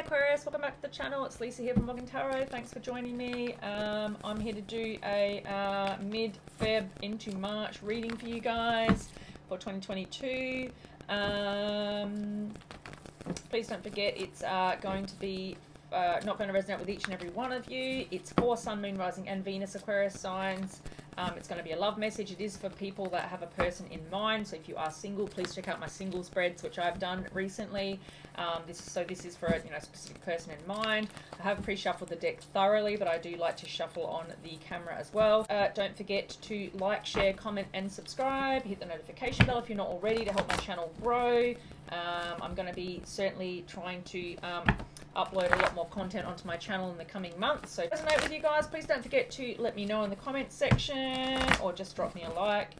Aquarius, welcome back to the channel. It's Lisa here from morgansmainlysaggitarot. Thanks for joining me. I'm here to do a mid-Feb into March reading for you guys for 2022. Please don't forget it's going to be not going to resonate with each and every one of you. It's for Sun, Moon, Rising and Venus Aquarius signs. It's going to be a love message. It is for people that have a person in mind. So if you are single, please check out my single spreads, which I've done recently. This is for a specific person in mind. I have pre-shuffled the deck thoroughly, but I do like to shuffle on the camera as well. Don't forget to like, share, comment and subscribe. Hit the notification bell if you're not already to help my channel grow. I'm going to be certainly trying to upload a lot more content onto my channel in the coming months. So if it resonate with you guys, please don't forget to let me know in the comments section or just drop me a like.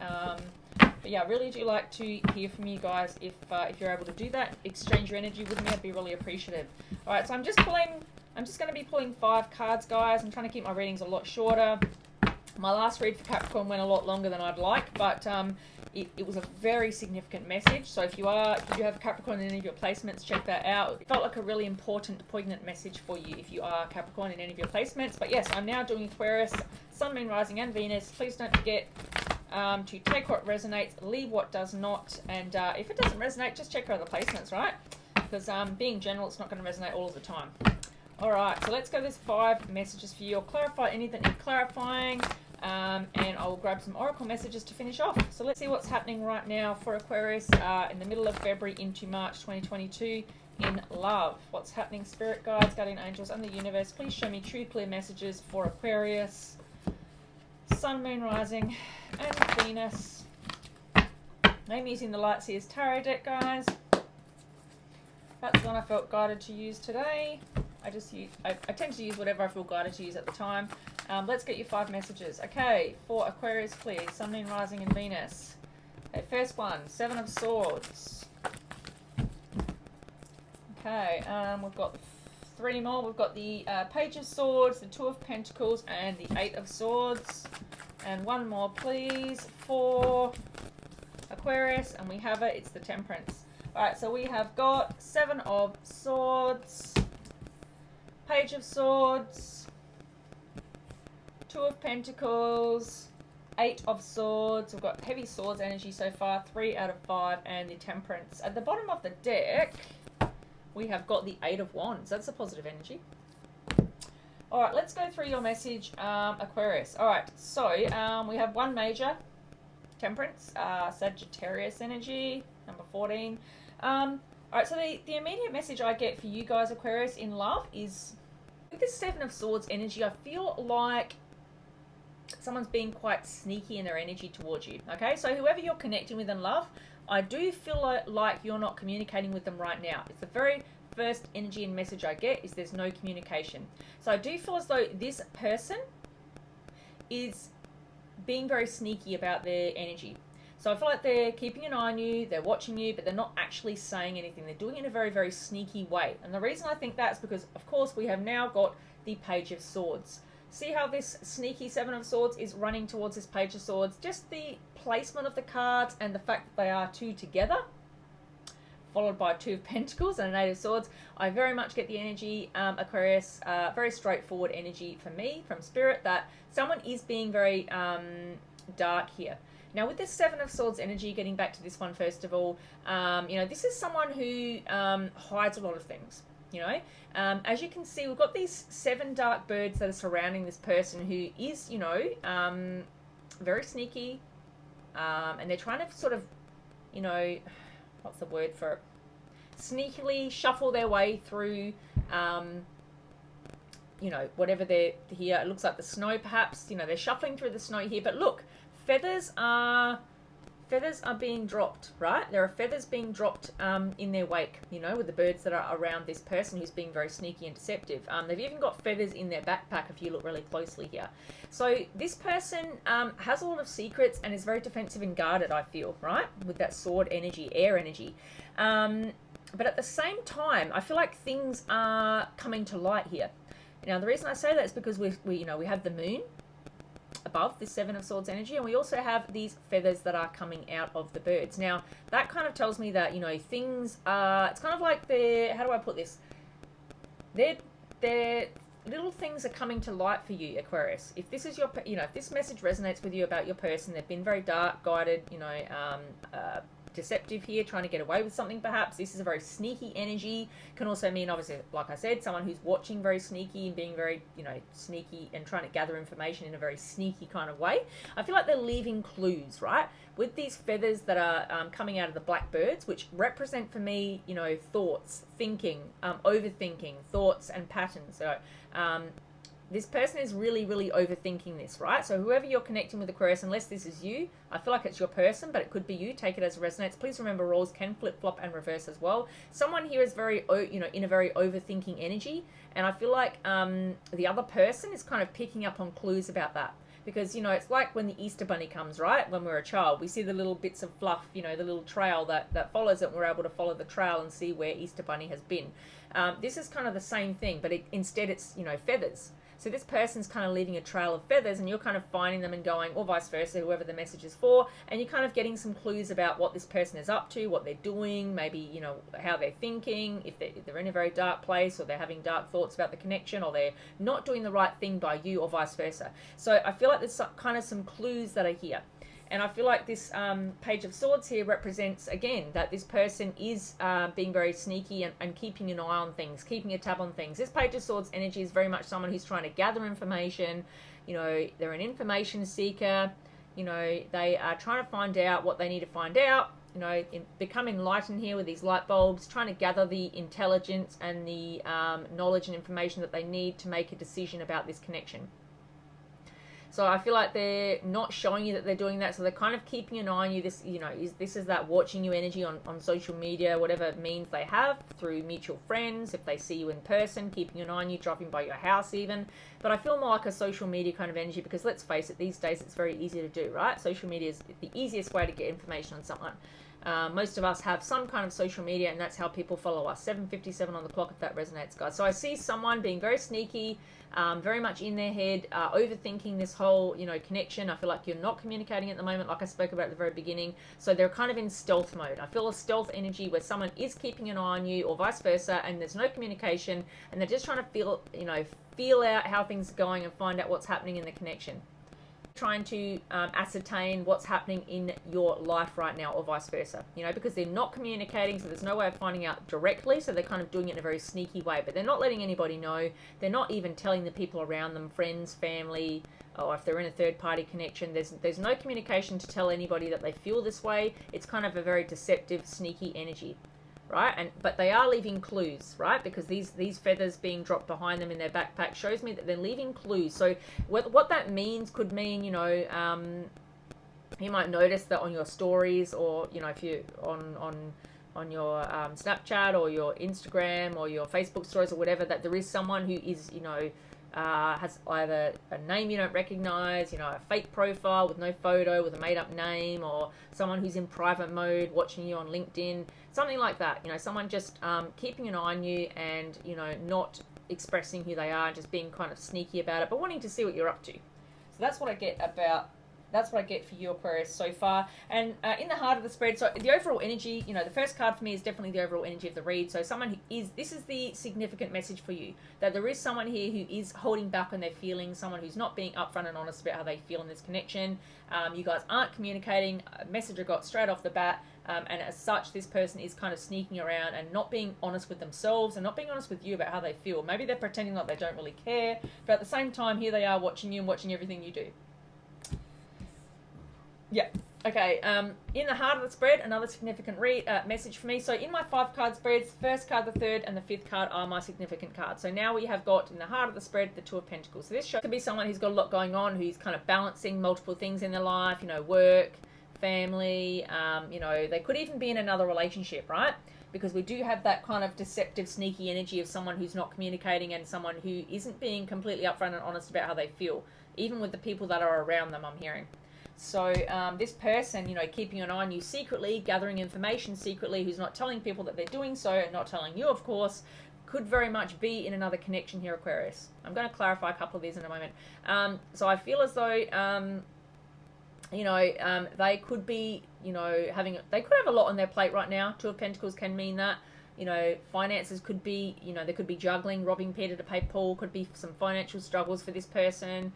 But yeah, I really do like to hear from you guys. If you're able to do that, exchange your energy with me, I'd be really appreciative. All right, so I'm just going to be pulling 5 cards, guys. I'm trying to keep my readings a lot shorter. My last read for Capricorn went a lot longer than I'd like, but it was a very significant message. So if you do have Capricorn in any of your placements, check that out. It felt like a really important, poignant message for you if you are Capricorn in any of your placements. But yes, I'm now doing Aquarius, Sun, Moon, Rising and Venus. Please don't forget to take what resonates, leave what does not, and if it doesn't resonate, just check your other placements, right? Because being general, it's not going to resonate all of the time. All right, so let's go. There's 5 messages for you. I'll clarify anything needs clarifying, and I'll grab some oracle messages to finish off. So let's see what's happening right now for Aquarius in the middle of February into March 2022 in love. What's happening, spirit guides, guardian angels, and the universe? Please show me true, clear messages for Aquarius, Sun, Moon, Rising, and Venus. I'm using the Light Seers Tarot deck, guys. That's the one I felt guided to use today. I tend to use whatever I feel guided to use at the time. Let's get your 5 messages. Okay, for Aquarius, please. Sun, Moon, Rising, and Venus. Okay, first one, 7 of Swords. Okay, we've got 3 more. We've got the Page of Swords, the 2 of Pentacles, and the 8 of Swords. And one more, please, for Aquarius, and we have it. It's the Temperance. All right, so we have got 7 of Swords, Page of Swords, 2 of Pentacles, 8 of Swords. We've got heavy swords energy so far, 3 out of 5, and the Temperance. At the bottom of the deck, we have got the 8 of Wands. That's a positive energy. All right, let's go through your message, Aquarius. All right, so we have 1 major, Temperance, Sagittarius energy, number 14. All right, so the immediate message I get for you guys, Aquarius, in love is, with this 7 of Swords energy, I feel like someone's being quite sneaky in their energy towards you, okay? So whoever you're connecting with in love, I do feel like you're not communicating with them right now. It's the very first energy and message I get is there's no communication. So I do feel as though this person is being very sneaky about their energy. So I feel like they're keeping an eye on you, they're watching you, but they're not actually saying anything. They're doing it in a very, very sneaky way. And the reason I think that's because, of course, we have now got the Page of Swords. See how this sneaky 7 of Swords is running towards this Page of Swords? Just the placement of the cards and the fact that they are 2 together, followed by 2 of Pentacles and an 8 of Swords. I very much get the energy, Aquarius, very straightforward energy for me, from Spirit, that someone is being very dark here. Now, with this 7 of Swords energy, getting back to this one first of all, this is someone who hides a lot of things, As you can see, we've got these 7 dark birds that are surrounding this person who is, very sneaky, and they're trying to sort of, what's the word for it? Sneakily shuffle their way through, whatever they're here. It looks like the snow, perhaps. They're shuffling through the snow here. But look, feathers are being dropped, right? There are feathers being dropped in their wake, with the birds that are around this person who's being very sneaky and deceptive. They've even got feathers in their backpack if you look really closely here. So this person has a lot of secrets and is very defensive and guarded, I feel, right? With that sword energy, air energy. But at the same time, I feel like things are coming to light here. Now, the reason I say that is because we have the moon above this 7 of Swords energy, and we also have these feathers that are coming out of the birds. Now, that kind of tells me that, things are, it's kind of like how do I put this? they're little things are coming to light for you, Aquarius. If this is your, if this message resonates with you about your person, they've been very dark, guided, deceptive here, trying to get away with something perhaps. This is a very sneaky energy. Can also mean, obviously, like I said, someone who's watching very sneaky and being very, sneaky and trying to gather information in a very sneaky kind of way. I feel like they're leaving clues, right? With these feathers that are coming out of the blackbirds, which represent for me, thoughts, thinking, overthinking, thoughts and patterns. So, this person is really, really overthinking this, right? So whoever you're connecting with, Aquarius, unless this is you, I feel like it's your person, but it could be you. Take it as it resonates. Please remember, roles can flip, flop, and reverse as well. Someone here is very, in a very overthinking energy, and I feel like the other person is kind of picking up on clues about that. Because, it's like when the Easter Bunny comes, right? When we're a child, we see the little bits of fluff, the little trail that follows it, and we're able to follow the trail and see where Easter Bunny has been. This is kind of the same thing, but instead it's, feathers. So this person's kind of leaving a trail of feathers, and you're kind of finding them and going, or vice versa, whoever the message is for, and you're kind of getting some clues about what this person is up to, what they're doing, maybe, how they're thinking, if they're in a very dark place, or they're having dark thoughts about the connection, or they're not doing the right thing by you, or vice versa. So I feel like there's kind of some clues that are here. And I feel like this Page of Swords here represents, again, that this person is being very sneaky and keeping an eye on things, keeping a tab on things. This Page of Swords energy is very much someone who's trying to gather information. They're an information seeker. They are trying to find out what they need to find out. Become enlightened here with these light bulbs, trying to gather the intelligence and the knowledge and information that they need to make a decision about this connection. So I feel like they're not showing you that they're doing that. So they're kind of keeping an eye on you. This, this is that watching you energy on social media, whatever means they have, through mutual friends, if they see you in person, keeping an eye on you, dropping by your house even. But I feel more like a social media kind of energy, because let's face it, these days it's very easy to do, right? Social media is the easiest way to get information on someone. Most of us have some kind of social media, and that's how people follow us. 7:57 on the clock, if that resonates, guys. So I see someone being very sneaky, very much in their head, overthinking this whole, connection. I feel like you're not communicating at the moment, like I spoke about at the very beginning. So they're kind of in stealth mode. I feel a stealth energy where someone is keeping an eye on you, or vice versa, and there's no communication, and they're just trying to feel out how things are going and find out what's happening in the connection. Trying to ascertain what's happening in your life right now, or vice versa, because they're not communicating, so there's no way of finding out directly, so they're kind of doing it in a very sneaky way, but they're not letting anybody know. They're not even telling the people around them, friends, family, or if they're in a third party connection, there's no communication to tell anybody that they feel this way. It's kind of a very deceptive, sneaky energy, right? But they are leaving clues, right? Because these feathers being dropped behind them in their backpack shows me that they're leaving clues. So what that means could mean, you might notice that on your stories, or if you on your Snapchat or your Instagram or your Facebook stories or whatever, that there is someone who is has either a name you don't recognize, a fake profile with no photo, with a made up name, or someone who's in private mode watching you on LinkedIn, something like that. Someone just keeping an eye on you and, not expressing who they are, just being kind of sneaky about it, but wanting to see what you're up to. So that's what I get for you, Aquarius, so far. And in the heart of the spread, so the overall energy, the first card for me is definitely the overall energy of the read. So this is the significant message for you, that there is someone here who is holding back on their feelings, someone who's not being upfront and honest about how they feel in this connection. You guys aren't communicating. A message I got straight off the bat. And as such, this person is kind of sneaking around and not being honest with themselves and not being honest with you about how they feel. Maybe they're pretending like they don't really care, but at the same time, here they are watching you and watching everything you do. Yeah. Okay. In the heart of the spread, another significant message for me. So in my 5-card spreads, the first card, the third, and the 5th card are my significant cards. So now we have got in the heart of the spread the 2 of Pentacles. So this could be someone who's got a lot going on, who's kind of balancing multiple things in their life. Work, family. They could even be in another relationship, right? Because we do have that kind of deceptive, sneaky energy of someone who's not communicating and someone who isn't being completely upfront and honest about how they feel, even with the people that are around them, I'm hearing. So this person, keeping an eye on you secretly, gathering information secretly, who's not telling people that they're doing so, and not telling you, of course, could very much be in another connection here, Aquarius. I'm going to clarify a couple of these in a moment. So I feel as though, they could be, they could have a lot on their plate right now. 2 of Pentacles can mean that. You know, finances could be, you know, there could be juggling, robbing Peter to pay Paul, could be some financial struggles for this person,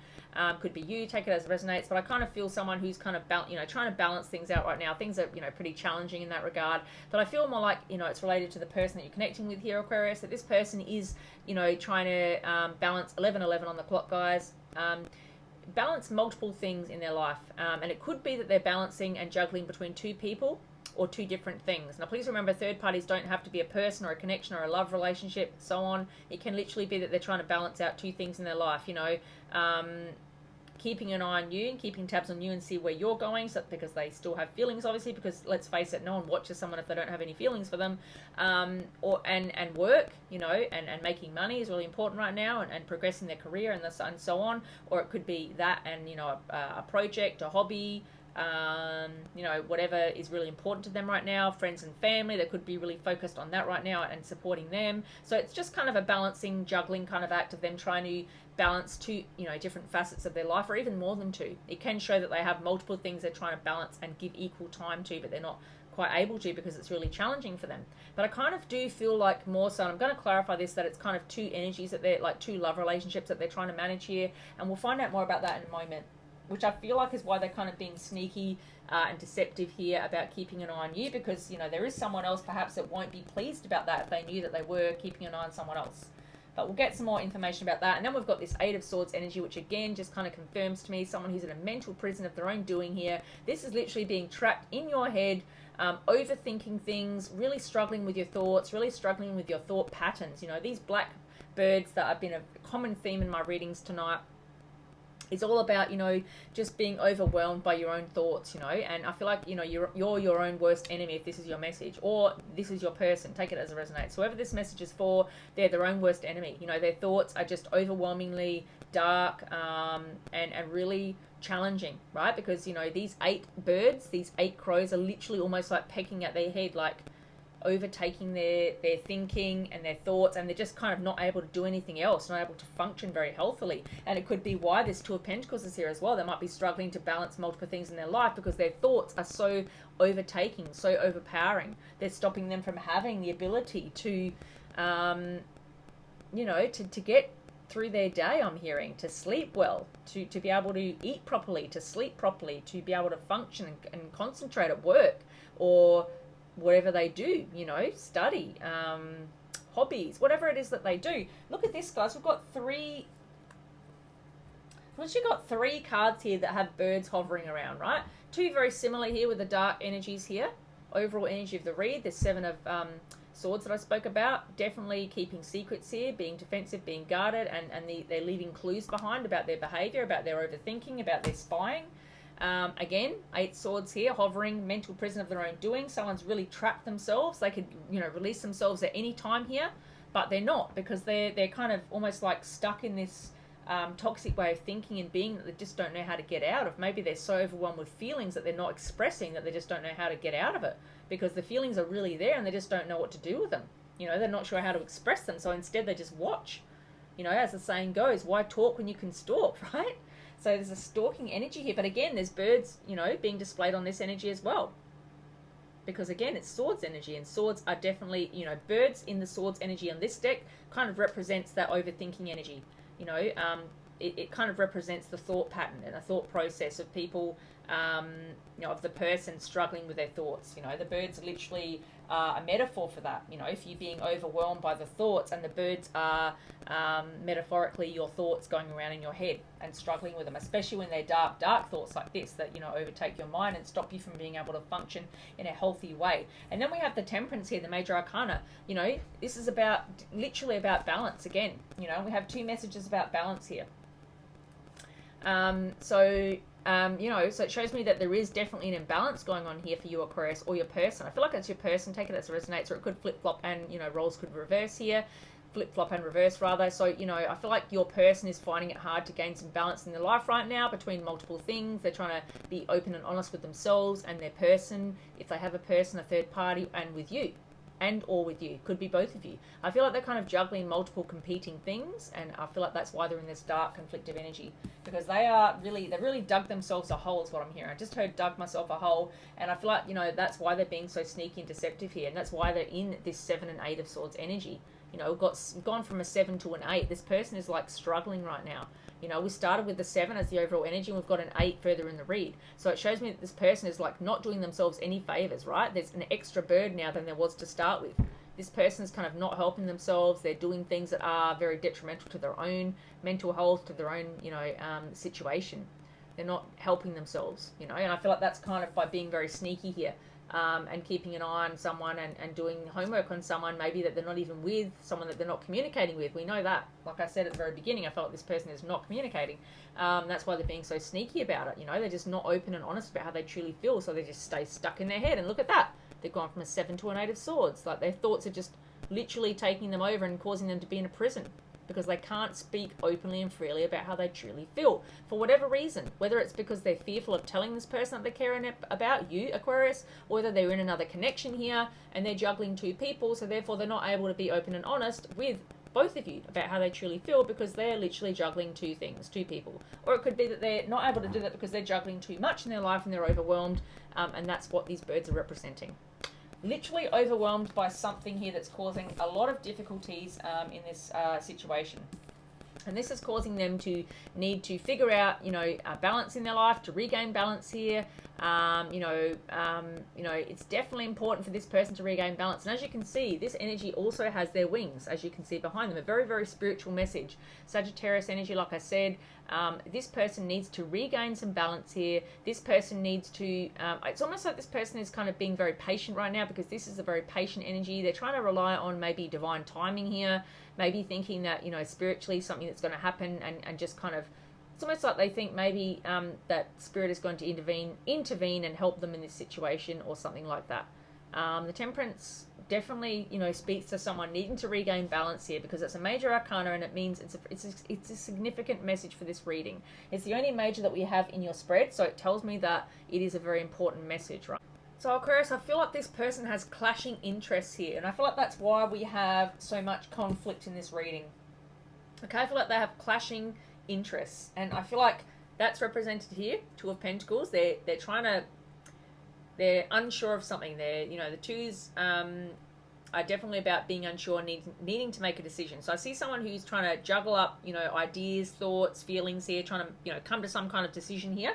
could be you, take it as it resonates, but I kind of feel someone who's kind of, you know, trying to balance things out right now. Things are, you know, pretty challenging in that regard, but I feel more like, you know, it's related to the person that you're connecting with here, Aquarius, that this person is, you know, trying to balance 11:11 on the clock, guys. Balance multiple things in their life, and it could be that they're balancing and juggling between two people or two different things. Now please remember, third parties don't have to be a person or a connection or a love relationship, so on. It can literally be that they're trying to balance out two things in their life, you know, keeping an eye on you and keeping tabs on you and see where you're going, so because they still have feelings, obviously, because let's face it, no one watches someone if they don't have any feelings for them, or work, you know, and making money is really important right now, and progressing their career and so on. Or it could be that, and, you know, a project, a hobby, you know, whatever is really important to them right now, friends and family, they could be really focused on that right now and supporting them. So it's just kind of a balancing, juggling kind of act of them trying to balance two, you know, different facets of their life, or even more than two. It can show that they have multiple things they're trying to balance and give equal time to, but they're not quite able to because it's really challenging for them. But I kind of do feel like more so, and I'm going to clarify this, that it's kind of two energies, that they're like two love relationships that they're trying to manage here, and we'll find out more about that in a moment, which I feel like is why they're kind of being sneaky and deceptive here about keeping an eye on you, because, you know, there is someone else perhaps that won't be pleased about that if they knew that they were keeping an eye on someone else. But we'll get some more information about that. And then we've got this Eight of Swords energy, which again just kind of confirms to me someone who's in a mental prison of their own doing here. This is literally being trapped in your head, overthinking things, really struggling with your thoughts, really struggling with your thought patterns. You know, these black birds that have been a common theme in my readings tonight, it's all about, you know, just being overwhelmed by your own thoughts, you know, and I feel like, you know, you're your own worst enemy if this is your message, or this is your person. Take it as it resonates. So whoever this message is for, they're their own worst enemy. You know, their thoughts are just overwhelmingly dark, and really challenging, right? Because, you know, these 8 birds, these 8 crows are literally almost like pecking at their head, like overtaking their thinking and their thoughts, and they're just kind of not able to do anything else, not able to function very healthily. And it could be why this Two of Pentacles is here as well. They might be struggling to balance multiple things in their life because their thoughts are so overtaking, so overpowering. They're stopping them from having the ability to, you know, to get through their day, I'm hearing, to sleep well, to be able to eat properly, to sleep properly, to be able to function and concentrate at work, or whatever they do, you know, study, hobbies, whatever it is that they do. Look at this, guys. We've got 3 cards here that have birds hovering around, right? 2 very similar here with the dark energies here. Overall energy of the read, the 7 of Swords that I spoke about, definitely keeping secrets here, being defensive, being guarded, and they're leaving clues behind about their behavior, about their overthinking, about their spying. Again, 8 swords here, hovering, mental prison of their own doing. Someone's really trapped themselves. They could, you know, release themselves at any time here, but they're not, because they're kind of almost like stuck in this toxic way of thinking and being that they just don't know how to get out of. Maybe they're so overwhelmed with feelings that they're not expressing, that they just don't know how to get out of it, because the feelings are really there and they just don't know what to do with them. You know, they're not sure how to express them, so instead they just watch. You know, as the saying goes, why talk when you can stalk, right? So there's a stalking energy here. But again, there's birds, you know, being displayed on this energy as well. Because again, it's swords energy, and swords are definitely, you know, birds in the swords energy on this deck kind of represents that overthinking energy. You know, it kind of represents the thought pattern and the thought process of people, you know, of the person struggling with their thoughts. You know, the birds are literally a metaphor for that. You know, if you're being overwhelmed by the thoughts, and the birds are metaphorically your thoughts going around in your head and struggling with them, especially when they're dark thoughts like this that, you know, overtake your mind and stop you from being able to function in a healthy way. And then we have the Temperance here, the Major Arcana. You know, this is about, literally about balance again. You know, we have 2 messages about balance here. You know, so it shows me that there is definitely an imbalance going on here for you, Aquarius, or your person. I feel like it's your person. Take it as it resonates, or it could flip-flop and, you know, roles could reverse here. Flip-flop and reverse, rather. So, you know, I feel like your person is finding it hard to gain some balance in their life right now between multiple things. They're trying to be open and honest with themselves and their person, if they have a person, a third party, and with you. and or with you. Could be both of you. I feel like they're kind of juggling multiple competing things, and I feel like that's why they're in this dark conflictive energy, because they've really dug themselves a hole is what I'm hearing. I just heard dug myself a hole, and I feel like, you know, that's why they're being so sneaky and deceptive here, and that's why they're in this 7 and 8 of Swords energy. You know, we've gone from a 7 to an 8. This person is like struggling right now. You know, we started with the 7 as the overall energy, and we've got an 8 further in the read. So it shows me that this person is like not doing themselves any favors, right? There's an extra burden now than there was to start with. This person is kind of not helping themselves. They're doing things that are very detrimental to their own mental health, to their own, you know, situation. They're not helping themselves, you know, and I feel like that's kind of by being very sneaky here. And keeping an eye on someone and doing homework on someone maybe that they're not even with, someone that they're not communicating with. We know that. Like I said at the very beginning, I felt like this person is not communicating. That's why they're being so sneaky about it. You know, they're just not open and honest about how they truly feel, so they just stay stuck in their head. And look at that. They've gone from a 7 to an 8 of Swords. Like, their thoughts are just literally taking them over and causing them to be in a prison, because they can't speak openly and freely about how they truly feel for whatever reason, whether it's because they're fearful of telling this person that they're caring about, you Aquarius, or whether they're in another connection here and they're juggling two people, so therefore they're not able to be open and honest with both of you about how they truly feel, because they're literally juggling two things, two people. Or it could be that they're not able to do that because they're juggling too much in their life and they're overwhelmed, and that's what these birds are representing. Literally overwhelmed by something here that's causing a lot of difficulties in this situation. And this is causing them to need to figure out, you know, balance in their life, to regain balance here. It's definitely important for this person to regain balance. And as you can see, this energy also has their wings, as you can see behind them. A very, very spiritual message. Sagittarius energy, like I said, this person needs to regain some balance here. This person needs to, it's almost like this person is kind of being very patient right now, because this is a very patient energy. They're trying to rely on maybe divine timing here, maybe thinking that, you know, spiritually something that's going to happen, and just kind of, it's almost like they think maybe that spirit is going to intervene and help them in this situation or something like that. The Temperance definitely, you know, speaks to someone needing to regain balance here, because it's a major arcana, and it means it's a significant message for this reading. It's the only major that we have in your spread, so it tells me that it is a very important message, right? So Aquarius, I feel like this person has clashing interests here, and I feel like that's why we have so much conflict in this reading. Okay, I feel like they have clashing interests, and I feel like that's represented here. Two of Pentacles. They're unsure of something. The twos are definitely about being unsure, needing to make a decision. So I see someone who's trying to juggle up, you know, ideas, thoughts, feelings here, trying to, you know, come to some kind of decision here.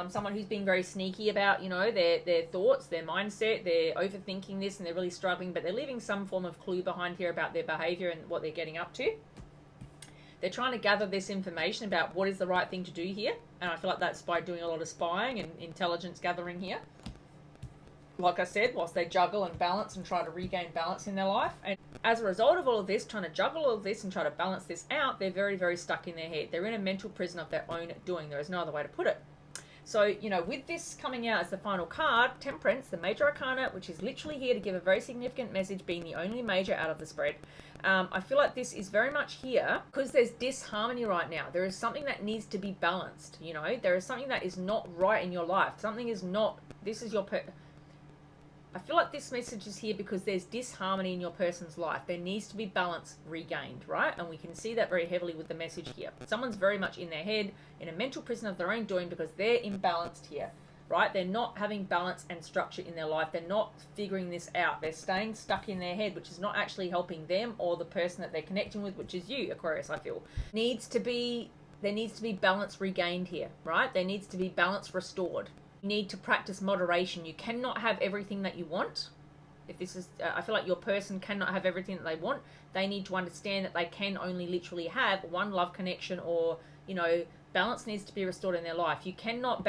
Someone who's being very sneaky about, you know, their thoughts, their mindset. They're overthinking this and they're really struggling, but they're leaving some form of clue behind here about their behavior and what they're getting up to. They're trying to gather this information about what is the right thing to do here. And I feel like that's by doing a lot of spying and intelligence gathering here. Like I said, whilst they juggle and balance and try to regain balance in their life. And as a result of all of this, trying to juggle all of this and try to balance this out, they're very, very stuck in their head. They're in a mental prison of their own doing. There is no other way to put it. So, you know, with this coming out as the final card, Temperance, the major arcana, which is literally here to give a very significant message, being the only major out of the spread, I feel like this is very much here because there's disharmony right now. There is something that needs to be balanced, you know. There is something that is not right in your life. Something is not, this is your I feel like this message is here because there's disharmony in your person's life. There needs to be balance regained, right? And we can see that very heavily with the message here. Someone's very much in their head, in a mental prison of their own doing, because they're imbalanced here, right? They're not having balance and structure in their life. They're not figuring this out. They're staying stuck in their head, which is not actually helping them or the person that they're connecting with, which is you, Aquarius, I feel. There needs to be balance regained here, right? There needs to be balance restored. You need to practice moderation. You cannot have everything that you want. If this is, I feel like your person cannot have everything that they want. They need to understand that they can only literally have one love connection, or, you know, balance needs to be restored in their life. You cannot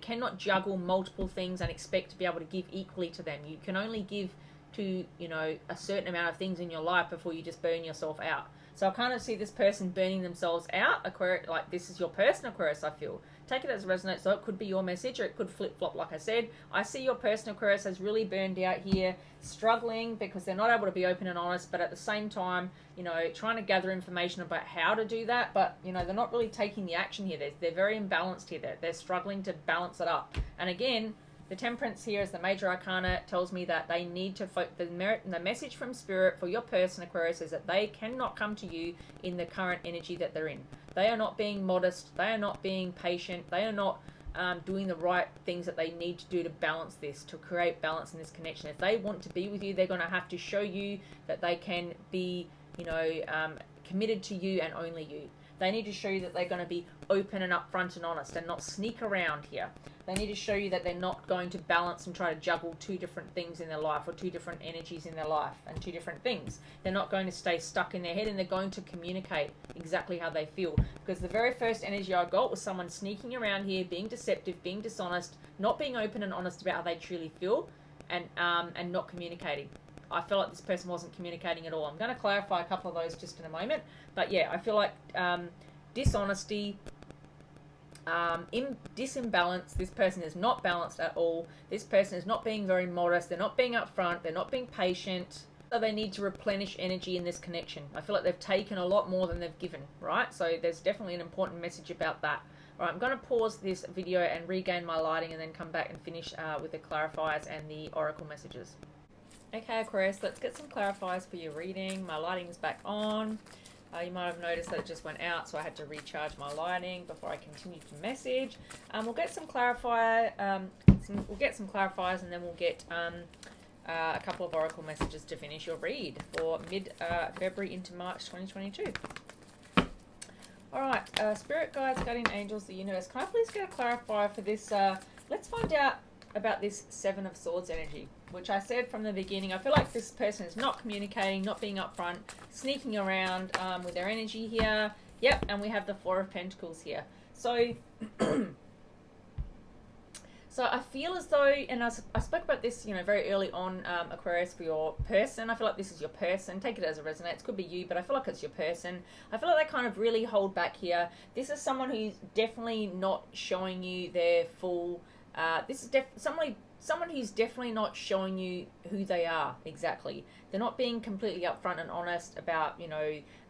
cannot juggle multiple things and expect to be able to give equally to them. You can only give to, you know, a certain amount of things in your life before you just burn yourself out. So I kind of see this person burning themselves out, Aquarius, like this is your person, Aquarius, I feel. Take it as resonates, so it could be your message or it could flip-flop, like I said. I see your person, Aquarius, has really burned out here, struggling because they're not able to be open and honest, but at the same time, you know, trying to gather information about how to do that, but, you know, they're not really taking the action here. They're very imbalanced here. They're struggling to balance it up. And again, The Temperance here is the major arcana. It tells me that they need to the message from Spirit for your person, Aquarius, is that they cannot come to you in the current energy that they're in. They are not being modest. They are not being patient. They are not doing the right things that they need to do to balance this, to create balance in this connection. If they want to be with you, they're going to have to show you that they can be, committed to you and only you. They need to show you that they're going to be open and upfront and honest and not sneak around here. They need to show you that they're not going to balance and try to juggle two different things in their life, or two different energies in their life and two different things. They're not going to stay stuck in their head, and they're going to communicate exactly how they feel. Because the very first energy I got was someone sneaking around here, being deceptive, being dishonest, not being open and honest about how they truly feel, and not communicating. I feel like this person wasn't communicating at all. I'm going to clarify a couple of those just in a moment. But yeah, I feel like dishonesty, disimbalance. This person is not balanced at all. This person is not being very modest. They're not being upfront. They're not being patient. So they need to replenish energy in this connection. I feel like they've taken a lot more than they've given, right? So there's definitely an important message about that. All right, I'm going to pause this video and regain my lighting, and then come back and finish with the clarifiers and the oracle messages. Okay, Aquarius, let's get some clarifiers for your reading. My lighting's back on. You might have noticed that it just went out, so I had to recharge my lighting before I continue to message. We'll get some clarifiers, and then we'll get a couple of oracle messages to finish your read for mid-February into March 2022. All right, Spirit Guides, Guardian Angels, the Universe. Can I please get a clarifier for this? Let's find out about this Seven of Swords energy, which I said from the beginning. I feel like this person is not communicating, not being upfront, sneaking around with their energy here. Yep, and we have the Four of Pentacles here. So, so I feel as though, and I spoke about this, very early on, Aquarius, for your person. I feel like this is your person. Take it as it resonates. It could be you, but I feel like it's your person. I feel like they kind of really hold back here. This is someone who's definitely not showing you their full. This is someone who's definitely not showing you who they are exactly. They're not being completely upfront and honest about,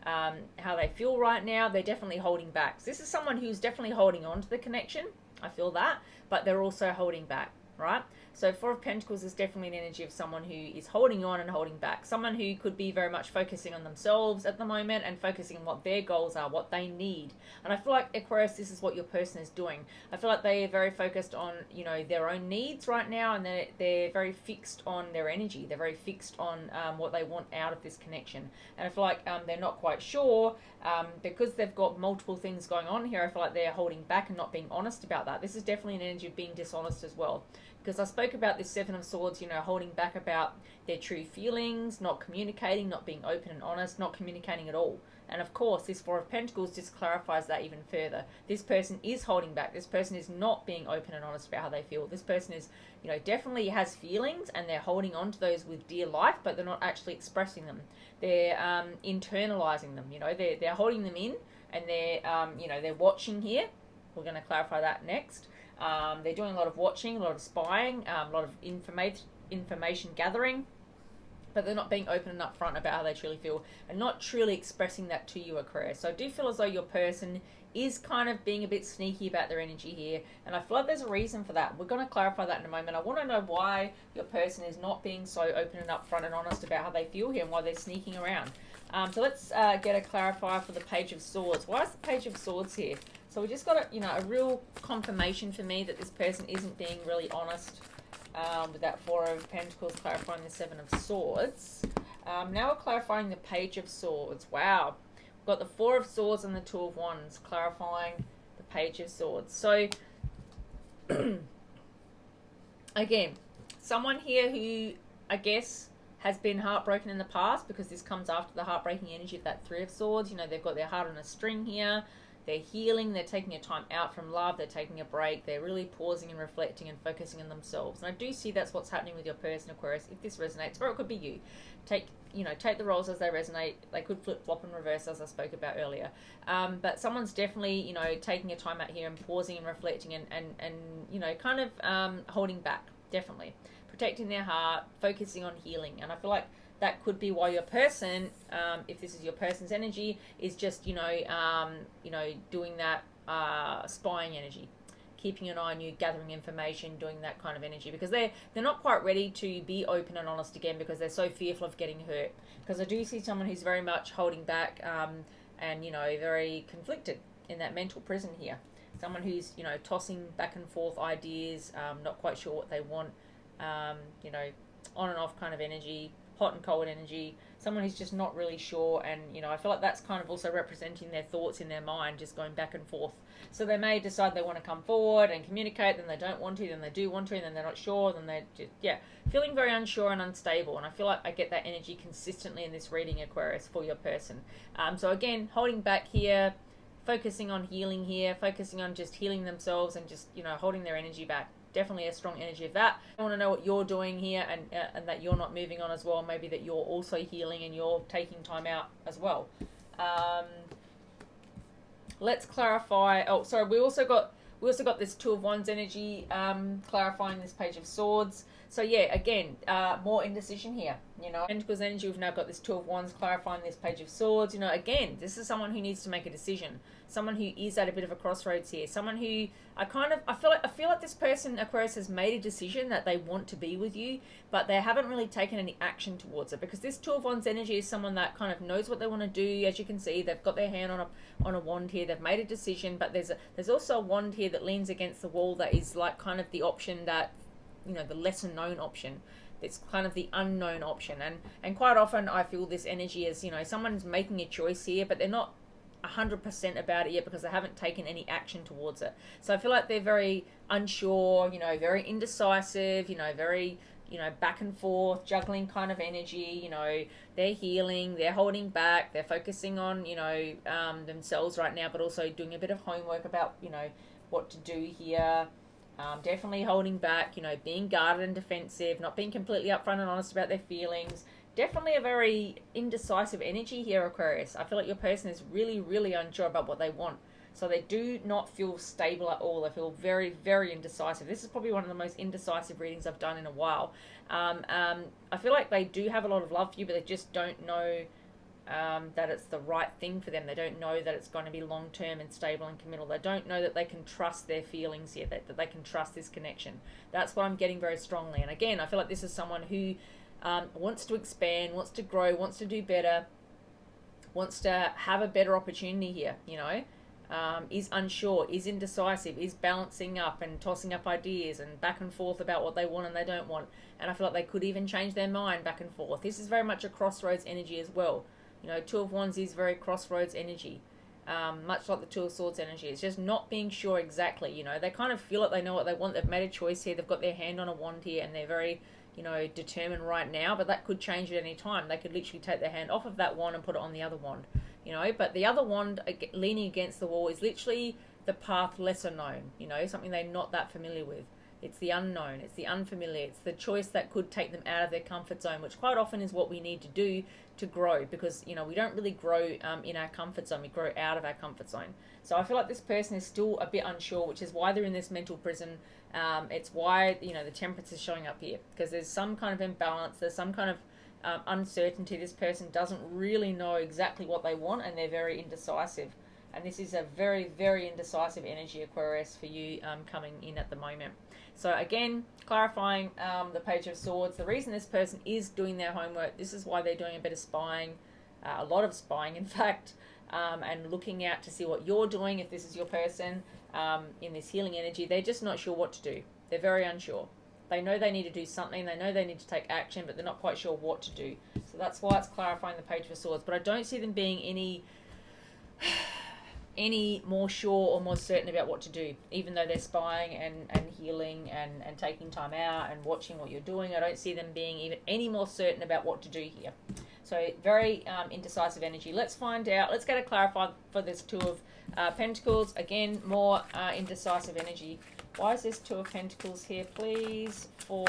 how they feel right now. They're definitely holding back. So this is someone who's definitely holding on to the connection. I feel that, but they're also holding back, right? So Four of Pentacles is definitely an energy of someone who is holding on and holding back. Someone who could be very much focusing on themselves at the moment and focusing on what their goals are, what they need. And I feel like, Aquarius, this is what your person is doing. I feel like they are very focused on, their own needs right now, and they're very fixed on their energy. They're very fixed on what they want out of this connection. And I feel like they're not quite sure, because they've got multiple things going on here. I feel like they're holding back and not being honest about that. This is definitely an energy of being dishonest as well. Because I spoke about this Seven of Swords, holding back about their true feelings, not communicating, not being open and honest, not communicating at all. And of course, this Four of Pentacles just clarifies that even further. This person is holding back. This person is not being open and honest about how they feel. This person is, definitely has feelings, and they're holding on to those with dear life, but they're not actually expressing them. They're internalizing them. They're holding them in, and they're watching here. We're going to clarify that next. They're doing a lot of watching, a lot of spying, a lot of information gathering, but they're not being open and upfront about how they truly feel, and not truly expressing that to you, Aquarius. So I do feel as though your person is kind of being a bit sneaky about their energy here, and I feel like there's a reason for that. We're going to clarify that in a moment. I want to know why your person is not being so open and upfront and honest about how they feel here, and why they're sneaking around. So let's get a clarifier for the Page of Swords. Why is the Page of Swords here? So we just got a real confirmation for me that this person isn't being really honest with that Four of Pentacles, clarifying the Seven of Swords. Now we're clarifying the Page of Swords. Wow. We've got the Four of Swords and the Two of Wands, clarifying the Page of Swords. So, again, someone here who, I guess, has been heartbroken in the past, because this comes after the heartbreaking energy of that Three of Swords. They've got their heart on a string here. They're healing, they're taking a time out from love, they're taking a break, they're really pausing and reflecting and focusing on themselves. And I do see that's what's happening with your person, Aquarius, if this resonates, or it could be you. Take the roles as they resonate. They could flip, flop, and reverse, as I spoke about earlier. But someone's definitely, taking a time out here and pausing and reflecting and kind of holding back, definitely. Protecting their heart, focusing on healing. And I feel like that could be why your person, if this is your person's energy, is just, doing that spying energy. keeping an eye on you, gathering information, doing that kind of energy, because they're not quite ready to be open and honest again because they're so fearful of getting hurt. Because I do see someone who's very much holding back and, you know, very conflicted in that mental prison here. Someone who's, you know, tossing back and forth ideas, not quite sure what they want, you know, on and off kind of energy, hot and cold energy. Someone who's just not really sure, and, you know, I feel like that's kind of also representing their thoughts in their mind, just going back and forth. So they may decide they want to come forward and communicate, then they don't want to, then they do want to, and then they're not sure, then they're just, yeah, feeling very unsure and unstable. And I feel like I get that energy consistently in this reading, Aquarius, for your person. So again, holding back here, focusing on healing here, focusing on just healing themselves and just, you know, holding their energy back. Definitely a strong energy of that. I want to know what you're doing here, and that you're not moving on as well. Maybe that you're also healing and you're taking time out as well. Let's clarify. Oh, sorry. We also got this Two of Wands energy, clarifying this Page of Swords. So yeah, again, more indecision here. You know, Pentacles energy. We've now got this Two of Wands clarifying this Page of Swords. You know, again, this is someone who needs to make a decision. Someone who is at a bit of a crossroads here. Someone who I feel like this person, Aquarius, has made a decision that they want to be with you, but they haven't really taken any action towards it, because this Two of Wands energy is someone that kind of knows what they want to do. As you can see, they've got their hand on a wand here. They've made a decision, but there's also a wand here that leans against the wall that is like kind of the option that, you know, the lesser known option. It's kind of the unknown option, and quite often I feel this energy is, you know, someone's making a choice here, but they're not 100% about it yet because they haven't taken any action towards it. So I feel like they're very unsure, you know, very indecisive, you know, very, you know, back and forth, juggling kind of energy. You know, they're healing, they're holding back, they're focusing on, you know, themselves right now, but also doing a bit of homework about, you know, what to do here. Definitely holding back, you know, being guarded and defensive, not being completely upfront and honest about their feelings. Definitely a very indecisive energy here, Aquarius. I feel like your person is really, really unsure about what they want. So they do not feel stable at all. They feel very, very indecisive. This is probably one of the most indecisive readings I've done in a while. I feel like they do have a lot of love for you, but they just don't know that it's the right thing for them. They don't know that it's going to be long-term and stable and committal. They don't know that they can trust their feelings here, that they can trust this connection. That's what I'm getting very strongly. And again, I feel like this is someone who wants to expand, wants to grow, wants to do better, wants to have a better opportunity here, you know, is unsure, is indecisive, is balancing up and tossing up ideas and back and forth about what they want and they don't want. And I feel like they could even change their mind back and forth. This is very much a crossroads energy as well. You know, Two of Wands is very crossroads energy, much like the Two of Swords energy. It's just not being sure exactly, you know. They kind of feel like they know what they want. They've made a choice here. They've got their hand on a wand here, and they're very, you know, determined right now, but that could change at any time. They could literally take their hand off of that wand and put it on the other wand, you know. But the other wand leaning against the wall is literally the path lesser known, you know, something they're not that familiar with. It's the unknown, it's the unfamiliar, it's the choice that could take them out of their comfort zone, which quite often is what we need to do to grow, because, you know, we don't really grow in our comfort zone, we grow out of our comfort zone. So I feel like this person is still a bit unsure, which is why they're in this mental prison. It's why, you know, the Temperance is showing up here, because there's some kind of imbalance, there's some kind of uncertainty. This person doesn't really know exactly what they want, and they're very indecisive. And this is a very, very indecisive energy, Aquarius, for you coming in at the moment. So again, clarifying the Page of Swords, the reason this person is doing their homework, this is why they're doing a bit of spying, a lot of spying, in fact, and looking out to see what you're doing, if this is your person, in this healing energy. They're just not sure what to do. They're very unsure. They know they need to do something, they know they need to take action, but they're not quite sure what to do. So that's why it's clarifying the Page of Swords. But I don't see them being any more sure or more certain about what to do, even though they're spying and healing and taking time out and watching what you're doing. I don't see them being even any more certain about what to do here. So very indecisive energy. Let's find out. Let's get it clarified for this Two of Pentacles. Again, more indecisive energy. Why is this Two of Pentacles here, please? For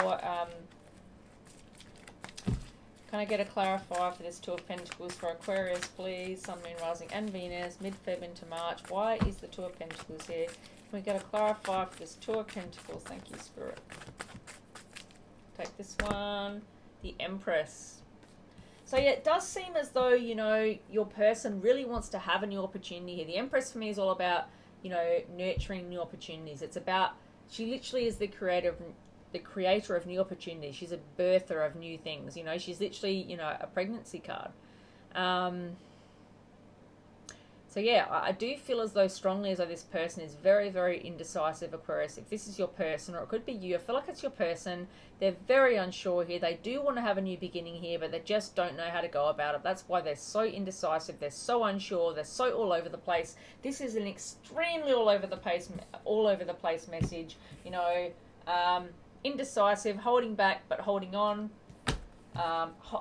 can I get a clarifier for this Two of Pentacles for Aquarius, please? Sun, Moon, Rising, and Venus, mid-Feb into March. Why is the Two of Pentacles here? Can we get a clarifier for this Two of Pentacles? Thank you, Spirit. Take this one. The Empress. So yeah, it does seem as though, you know, your person really wants to have a new opportunity here. The Empress for me is all about, you know, nurturing new opportunities. It's about, she literally is the creator of new opportunities. She's a birther of new things. You know, she's literally, you know, a pregnancy card. So yeah, I do feel as though strongly as though this person is very, very indecisive, Aquarius. If this is your person, or it could be you, I feel like it's your person. They're very unsure here. They do want to have a new beginning here, but they just don't know how to go about it. That's why they're so indecisive. They're so unsure. They're so all over the place. This is an extremely all over the place message. You know, indecisive, holding back but holding on.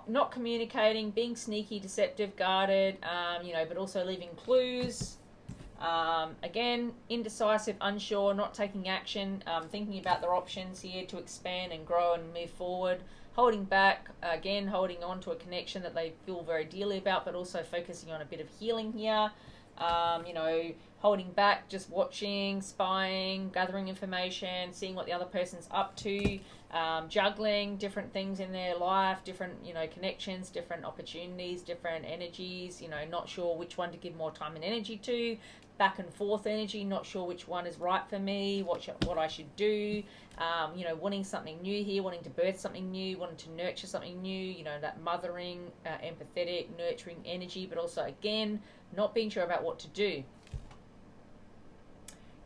Not communicating, being sneaky, deceptive, guarded, you know, but also leaving clues. Again, indecisive, unsure, not taking action, thinking about their options here to expand and grow and move forward. Holding back, again, holding on to a connection that they feel very dearly about, but also focusing on a bit of healing here. You know, holding back, just watching, spying, gathering information, seeing what the other person's up to, juggling different things in their life, different, you know, connections, different opportunities, different energies, you know, not sure which one to give more time and energy to, back and forth energy, not sure which one is right for me, what I should do, you know, wanting something new here, wanting to birth something new, wanting to nurture something new, you know, that mothering, empathetic, nurturing energy, but also, again, not being sure about what to do.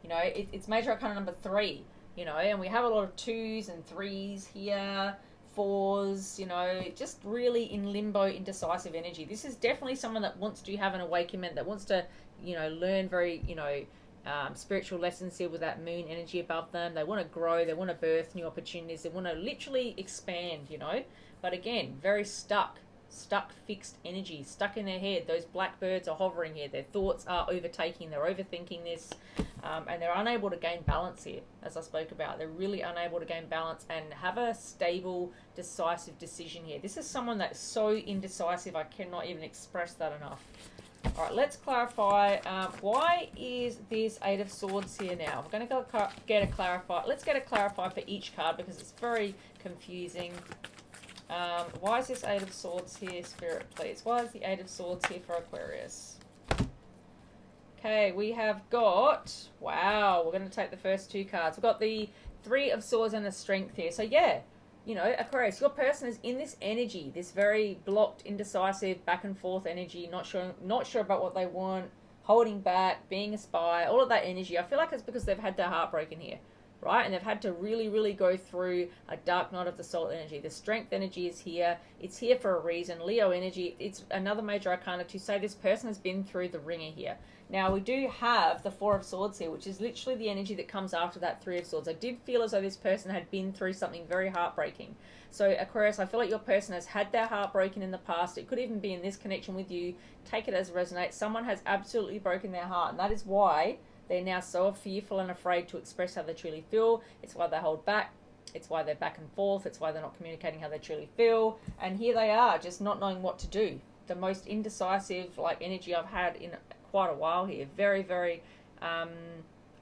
You know, it's major arcana number 3, you know, and we have a lot of 2s and 3s here, 4s, you know, just really in limbo, indecisive energy. This is definitely someone that wants to have an awakenment, that wants to, you know, learn very, you know, spiritual lessons here with that moon energy above them. They want to grow, they want to birth new opportunities, they want to literally expand, you know, but again, very stuck, fixed energy, stuck in their head. Those blackbirds are hovering here. Their thoughts are overtaking, they're overthinking this, and they're unable to gain balance here, as I spoke about. They're really unable to gain balance and have a stable, decisive decision here. This is someone that's so indecisive, I cannot even express that enough. All right, let's clarify. Why is this 8 of Swords here now? We're going to get a clarify. Let's get a clarify for each card because it's very confusing. Why is this 8 of Swords here, Spirit, please? Why is the 8 of Swords here for Aquarius? Okay, we have got, wow, we're going to take the first 2 cards. We've got the 3 of Swords and the Strength here. So yeah, you know, Aquarius, your person is in this energy, this very blocked, indecisive, back and forth energy, not sure about what they want, holding back, being a spy, all of that energy. I feel like it's because they've had their heart broken here, right? And they've had to really, really go through a dark night of the soul energy. The Strength energy is here. It's here for a reason. Leo energy, it's another major arcana to say this person has been through the ringer here. Now, we do have the 4 of Swords here, which is literally the energy that comes after that 3 of Swords. I did feel as though this person had been through something very heartbreaking. So, Aquarius, I feel like your person has had their heart broken in the past. It could even be in this connection with you. Take it as it resonates. Someone has absolutely broken their heart, and that is why they're now so fearful and afraid to express how they truly feel. It's why they hold back. It's why they're back and forth. It's why they're not communicating how they truly feel. And here they are, just not knowing what to do. The most indecisive, like, energy I've had in quite a while here. Very, very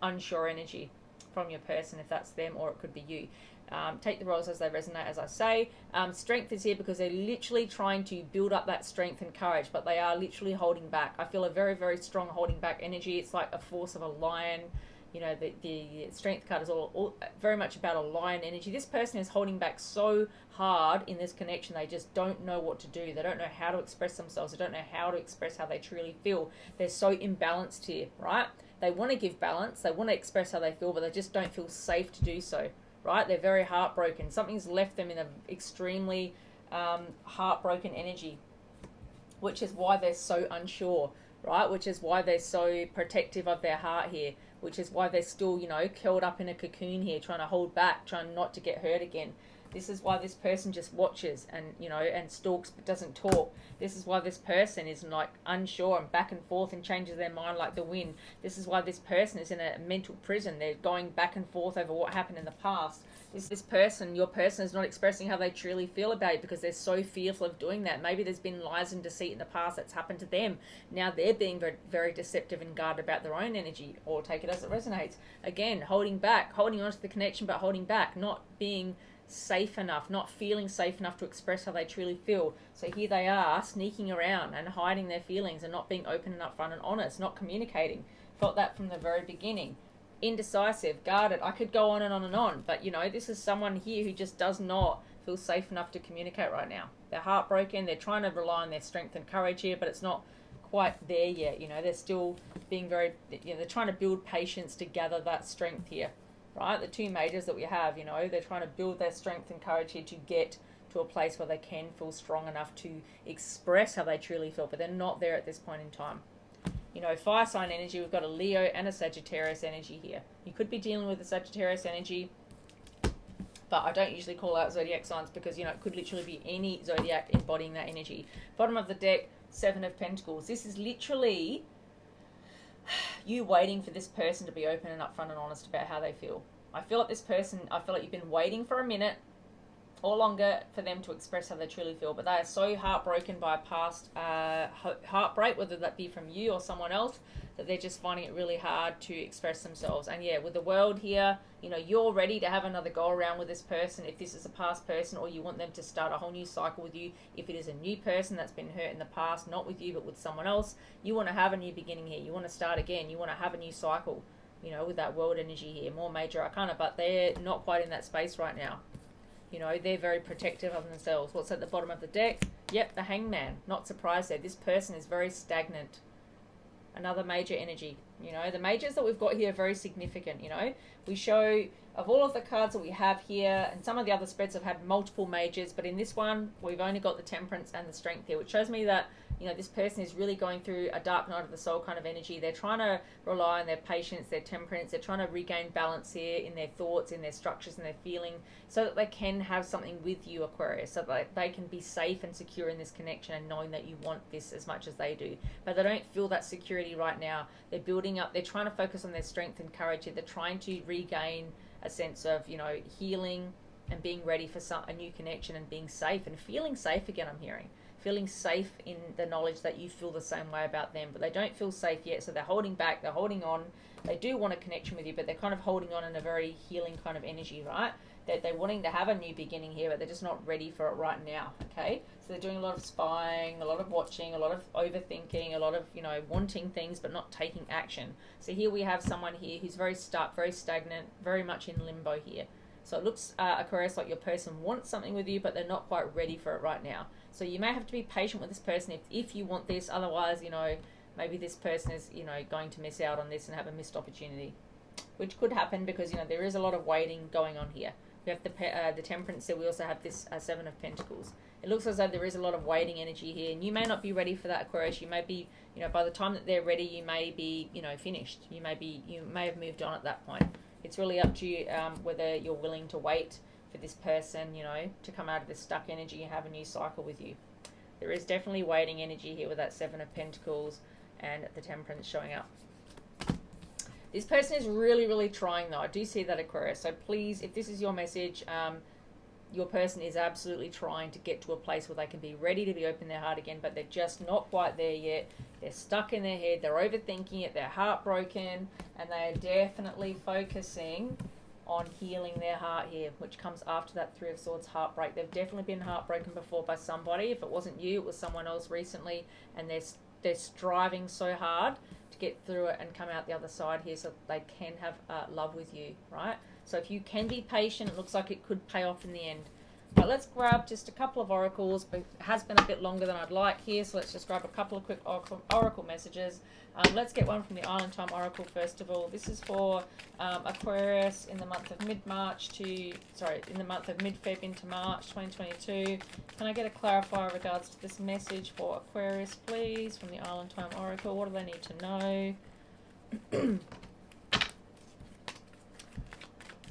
unsure energy from your person, if that's them, or it could be you. Take the roles as they resonate, as I say. Strength is here because they're literally trying to build up that strength and courage, but they are literally holding back. I feel a very, very strong holding back energy. It's like a force of a lion. You know, the Strength card is all very much about a lion energy. This person is holding back so hard in this connection. They just don't know what to do. They don't know how to express themselves. They don't know how to express how they truly feel. They're so imbalanced here, right? They want to give balance. They want to express how they feel, but they just don't feel safe to do so, right? They're very heartbroken. Something's left them in an extremely heartbroken energy, which is why they're so unsure, right? Which is why they're so protective of their heart here, which is why they're still, you know, curled up in a cocoon here, trying to hold back, trying not to get hurt again. This is why this person just watches and, you know, and stalks but doesn't talk. This is why this person is like unsure and back and forth and changes their mind like the wind. This is why this person is in a mental prison. They're going back and forth over what happened in the past. This person, your person, is not expressing how they truly feel about it because they're so fearful of doing that. Maybe there's been lies and deceit in the past that's happened to them. Now they're being very, very deceptive and guarded about their own energy, or take it as it resonates. Again, holding back, holding on to the connection, but holding back, not being safe enough, not feeling safe enough to express how they truly feel. So here they are sneaking around and hiding their feelings and not being open and upfront and honest, not communicating. Felt that from the very beginning. Indecisive, guarded. I could go on and on and on, but you know, this is someone here who just does not feel safe enough to communicate right now. They're heartbroken. They're trying to rely on their strength and courage here, but it's not quite there yet. You know, they're still being very, you know, they're trying to build patience to gather that strength here, right? The two majors that we have, you know, they're trying to build their strength and courage here to get to a place where they can feel strong enough to express how they truly feel, but they're not there at this point in time. You know, fire sign energy, we've got a Leo and a Sagittarius energy here. You could be dealing with a Sagittarius energy, but I don't usually call out zodiac signs because, you know, it could literally be any zodiac embodying that energy. Bottom of the deck, Seven of Pentacles. This is literally you waiting for this person to be open and upfront and honest about how they feel. I feel like this person, I feel like you've been waiting for a minute or longer for them to express how they truly feel, but they are so heartbroken by a past heartbreak, whether that be from you or someone else, that they're just finding it really hard to express themselves. And yeah, with the world here, you know, you're ready to have another go around with this person if this is a past person, or you want them to start a whole new cycle with you. If it is a new person that's been hurt in the past, not with you but with someone else, you want to have a new beginning here. You want to start again. You want to have a new cycle, you know, with that world energy here. More major arcana, but they're not quite in that space right now. You know, they're very protective of themselves. What's at the bottom of the deck? Yep, the Hangman. Not surprised there. This person is very stagnant. Another major energy. You know, the majors that we've got here are very significant. You know, we show of all of the cards that we have here, and some of the other spreads have had multiple majors, but in this one, we've only got the Temperance and the Strength here, which shows me that, you know, this person is really going through a dark night of the soul kind of energy. They're trying to rely on their patience, their temperance. They're trying to regain balance here in their thoughts, in their structures, and their feeling, so that they can have something with you, Aquarius, so that they can be safe and secure in this connection and knowing that you want this as much as they do. But they don't feel that security right now. They're building up. They're trying to focus on their strength and courage here. They're trying to regain a sense of, you know, healing and being ready for a new connection and being safe and feeling safe again. I'm hearing feeling safe in the knowledge that you feel the same way about them, but they don't feel safe yet, so they're holding back, they're holding on. They do want a connection with you, but they're kind of holding on in a very healing kind of energy, right? They're wanting to have a new beginning here, but they're just not ready for it right now, okay? So they're doing a lot of spying, a lot of watching, a lot of overthinking, a lot of, you know, wanting things but not taking action. So here we have someone here who's very stuck, very stagnant, very much in limbo here. So it looks, Aquarius, like your person wants something with you, but they're not quite ready for it right now. So you may have to be patient with this person if you want this. Otherwise, you know, maybe this person is, you know, going to miss out on this and have a missed opportunity, which could happen because, you know, there is a lot of waiting going on here. We have the Temperance here. We also have this Seven of Pentacles. It looks as though there is a lot of waiting energy here, and you may not be ready for that, Aquarius. You may be, you know, by the time that they're ready, you may be, you know, finished. You may have moved on at that point. It's really up to you whether you're willing to wait for this person, you know, to come out of this stuck energy and have a new cycle with you. There is definitely waiting energy here with that Seven of Pentacles and the Temperance showing up. This person is really, really trying, though. I do see that, Aquarius. So please, if this is your message, your person is absolutely trying to get to a place where they can be ready to be open their heart again, but they're just not quite there yet. They're stuck in their head. They're overthinking it. They're heartbroken, and they are definitely focusing on healing their heart here, which comes after that Three of Swords heartbreak. They've definitely been heartbroken before by somebody. If it wasn't you, it was someone else recently, and they're striving so hard to get through it and come out the other side here so that they can have love with you, right? So if you can be patient, it looks like it could pay off in the end. But let's grab just a couple of oracles. It has been a bit longer than I'd like here, so let's just grab a couple of quick oracle messages. Let's get one from the Island Time Oracle first of all. This is for Aquarius in the month of in the month of mid-Feb into March 2022. Can I get a clarifier regards to this message for Aquarius, please, from the Island Time Oracle? What do they need to know?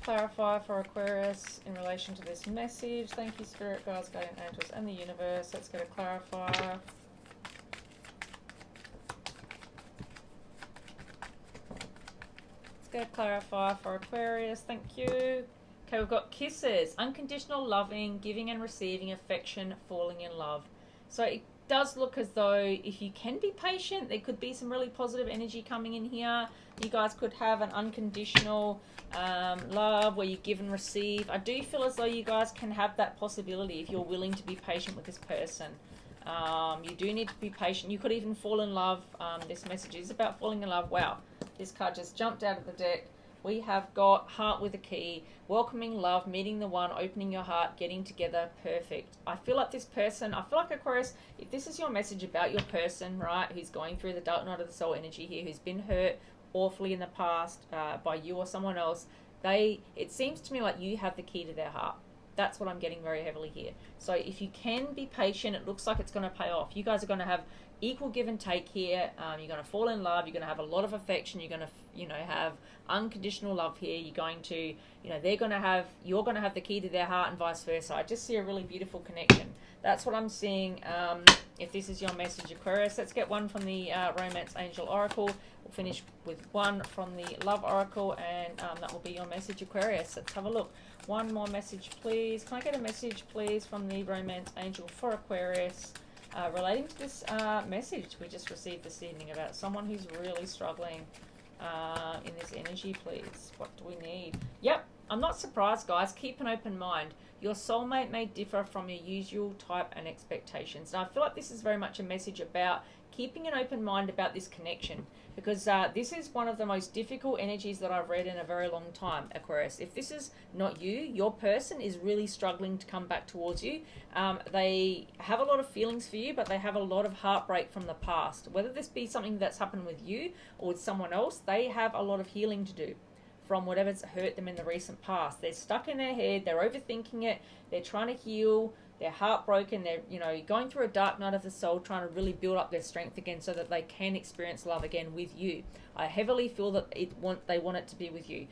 Clarify for Aquarius in relation to this message. Thank you, Spirit, Guides, Guardian Angels, and the Universe. Let's get a clarifier. Let's get a clarifier for Aquarius. Thank you. Okay, we've got kisses. Unconditional loving, giving and receiving affection, falling in love. So does look as though if you can be patient, there could be some really positive energy coming in here. You guys could have an unconditional love where you give and receive. I do feel as though you guys can have that possibility if you're willing to be patient with this person. You do need to be patient. You could even fall in love. This message is about falling in love. Wow, this card just jumped out of the deck. We have got heart with a key, welcoming love, meeting the one, opening your heart, getting together, perfect. I feel like this person, I feel like Aquarius, if this is your message about your person, right, who's going through the dark night of the soul energy here, who's been hurt awfully in the past by you or someone else, it seems to me like you have the key to their heart. That's what I'm getting very heavily here. So if you can be patient, it looks like it's going to pay off. You guys are going to have equal give and take here. You're going to fall in love. You're going to have a lot of affection. You're going to, have unconditional love here. You're going to, you're going to have the key to their heart and vice versa. I just see a really beautiful connection. That's what I'm seeing. If this is your message, Aquarius, let's get one from the Romance Angel Oracle. We'll finish with one from the Love Oracle, and that will be your message, Aquarius. Let's have a look. One more message, please. Can I get a message, please, from the Romance Angel for Aquarius relating to this message we just received this evening about someone who's really struggling in this energy, please? What do we need? Yep, I'm not surprised, guys. Keep an open mind. Your soulmate may differ from your usual type and expectations. Now, I feel like this is very much a message about keeping an open mind about this connection, because this is one of the most difficult energies that I've read in a very long time, Aquarius. If this is not you, your person is really struggling to come back towards you. They have a lot of feelings for you, but they have a lot of heartbreak from the past. Whether this be something that's happened with you or with someone else, they have a lot of healing to do from whatever's hurt them in the recent past. They're stuck in their head, they're overthinking it, they're trying to heal, they're heartbroken, they're going through a dark night of the soul, trying to really build up their strength again so that they can experience love again with you. I heavily feel that they want it to be with you.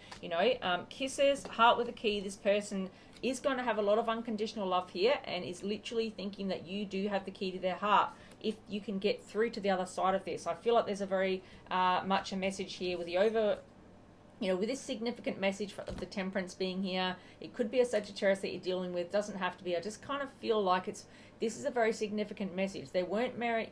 Kisses, heart with a key. This person is going to have a lot of unconditional love here and is literally thinking that you do have the key to their heart if you can get through to the other side of this. I feel like there's a very much a message here with the with this significant message of the Temperance being here. It could be a Sagittarius that you're dealing with. Doesn't have to be. I just kind of feel like this is a very significant message. They weren't married.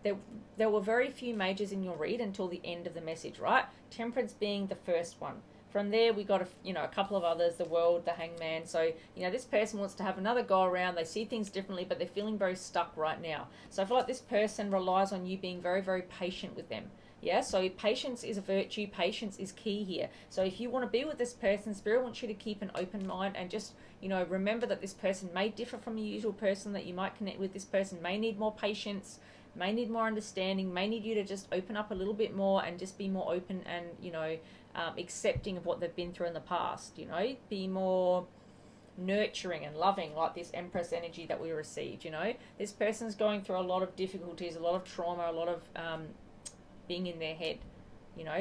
There were very few majors in your read until the end of the message, right? Temperance being the first one. From there, we got a couple of others, the World, the Hangman. So, this person wants to have another go around. They see things differently, but they're feeling very stuck right now. So I feel like this person relies on you being very, very patient with them. Yeah, so patience is a virtue. Patience is key here. So if you want to be with this person, Spirit wants you to keep an open mind and just, remember that this person may differ from your usual person that you might connect with. This person may need more patience, may need more understanding, may need you to just open up a little bit more and just be more open and, accepting of what they've been through in the past, be more nurturing and loving, like this Empress energy that we received. This person's going through a lot of difficulties, a lot of trauma, a lot of being in their head,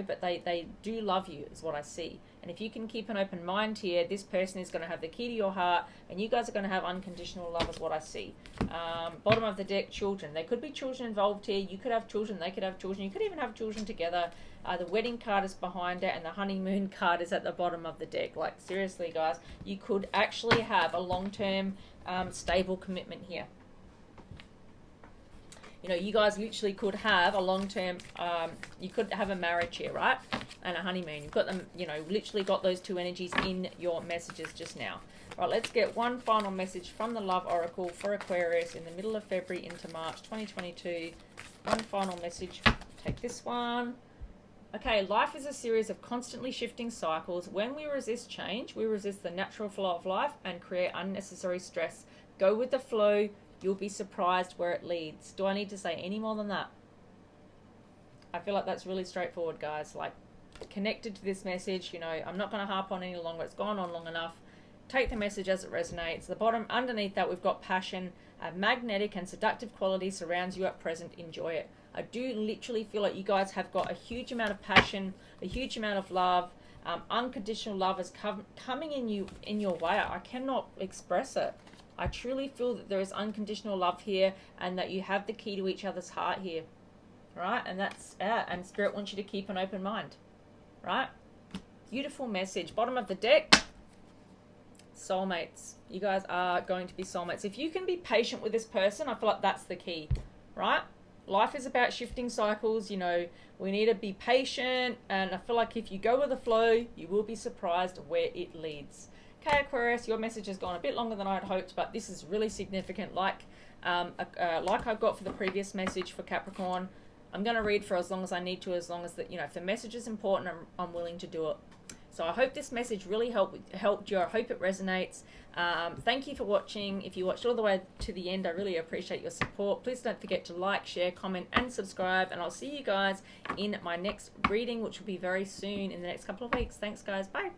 but they do love you is what I see. And if you can keep an open mind here, this person is going to have the key to your heart and you guys are going to have unconditional love is what I see. Bottom of the deck, children. There could be children involved here. You could have children, they could have children, you could even have children together. The wedding card is behind it and the honeymoon card is at the bottom of the deck. Like, seriously, guys, you could actually have a long-term stable commitment here. You guys literally could have a long-term, you could have a marriage here, right? And a honeymoon. You've got them, literally got those two energies in your messages just now. All right, let's get one final message from the Love Oracle for Aquarius in the middle of February into March 2022. One final message. Take this one. Okay, life is a series of constantly shifting cycles. When we resist change, we resist the natural flow of life and create unnecessary stress. Go with the flow. You'll be surprised where it leads. Do I need to say any more than that? I feel like that's really straightforward, guys. Like, connected to this message, I'm not going to harp on any longer. It's gone on long enough. Take the message as it resonates. The bottom, underneath that, we've got passion. A magnetic and seductive quality surrounds you at present. Enjoy it. I do literally feel like you guys have got a huge amount of passion, a huge amount of love. Unconditional love is coming in your way. I cannot express it. I truly feel that there is unconditional love here and that you have the key to each other's heart here, right? And that's and Spirit wants you to keep an open mind, right? Beautiful message. Bottom of the deck, soulmates. You guys are going to be soulmates. If you can be patient with this person, I feel like that's the key, right? Life is about shifting cycles. You know, we need to be patient, and I feel like if you go with the flow, you will be surprised where it leads. Okay, Aquarius, your message has gone a bit longer than I'd hoped, but this is really significant. Like I got for the previous message for Capricorn, I'm going to read for as long as I need to, as long as that, you know, if the message is important, I'm willing to do it. So I hope this message really helped you. I hope it resonates. Thank you for watching. If you watched all the way to the end, I really appreciate your support. Please don't forget to like, share, comment, and subscribe. And I'll see you guys in my next reading, which will be very soon in the next couple of weeks. Thanks, guys. Bye.